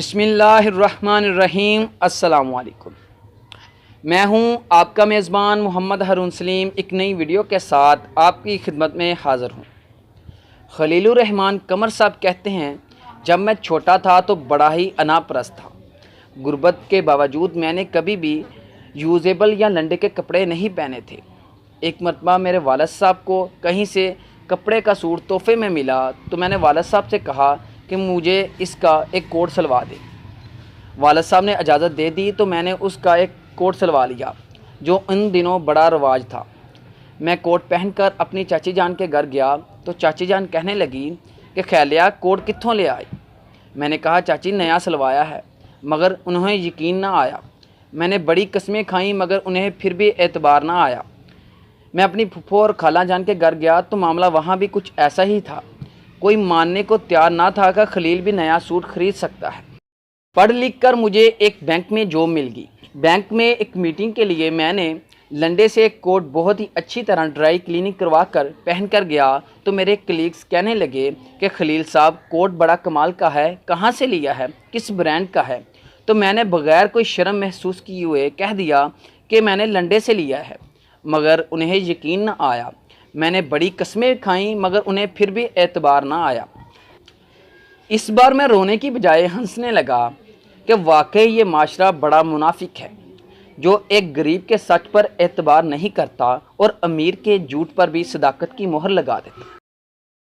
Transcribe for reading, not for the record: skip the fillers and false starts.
بسم اللہ الرحمن الرحیم۔ السلام علیکم۔ میں ہوں آپ کا میزبان محمد ہارون سلیم، ایک نئی ویڈیو کے ساتھ آپ کی خدمت میں حاضر ہوں۔ خلیل الرحمن قمر صاحب کہتے ہیں، جب میں چھوٹا تھا تو بڑا ہی انا پرست تھا۔ غربت کے باوجود میں نے کبھی بھی یوزیبل یا لنڈے کے کپڑے نہیں پہنے تھے۔ ایک مرتبہ میرے والد صاحب کو کہیں سے کپڑے کا سوٹ تحفے میں ملا تو میں نے والد صاحب سے کہا کہ مجھے اس کا ایک کوٹ سلوا دے۔ والد صاحب نے اجازت دے دی تو میں نے اس کا ایک کوٹ سلوا لیا جو ان دنوں بڑا رواج تھا۔ میں کوٹ پہن کر اپنی چاچی جان کے گھر گیا تو چاچی جان کہنے لگی کہ خیلیہ کوٹ کتھوں لے آئی؟ میں نے کہا چاچی نیا سلوایا ہے، مگر انہیں یقین نہ آیا۔ میں نے بڑی قسمیں کھائیں مگر انہیں پھر بھی اعتبار نہ آیا۔ میں اپنی پھپھو اور خالہ جان کے گھر گیا تو معاملہ وہاں بھی کچھ ایسا ہی تھا۔ کوئی ماننے کو تیار نہ تھا کہ خلیل بھی نیا سوٹ خرید سکتا ہے۔ پڑھ لکھ کر مجھے ایک بینک میں جاب مل گئی۔ بینک میں ایک میٹنگ کے لیے میں نے لنڈے سے ایک کوٹ بہت ہی اچھی طرح ڈرائی کلیننگ کروا کر پہن کر گیا تو میرے کلیگز کہنے لگے کہ خلیل صاحب کوٹ بڑا کمال کا ہے، کہاں سے لیا ہے، کس برانڈ کا ہے؟ تو میں نے بغیر کوئی شرم محسوس کیے ہوئے کہہ دیا کہ میں نے لنڈے سے لیا ہے، مگر انہیں یقین نہ آیا۔ میں نے بڑی قسمیں کھائیں مگر انہیں پھر بھی اعتبار نہ آیا۔ اس بار میں رونے کی بجائے ہنسنے لگا کہ واقعی یہ معاشرہ بڑا منافق ہے، جو ایک غریب کے سچ پر اعتبار نہیں کرتا اور امیر کے جھوٹ پر بھی صداقت کی مہر لگا دیتا۔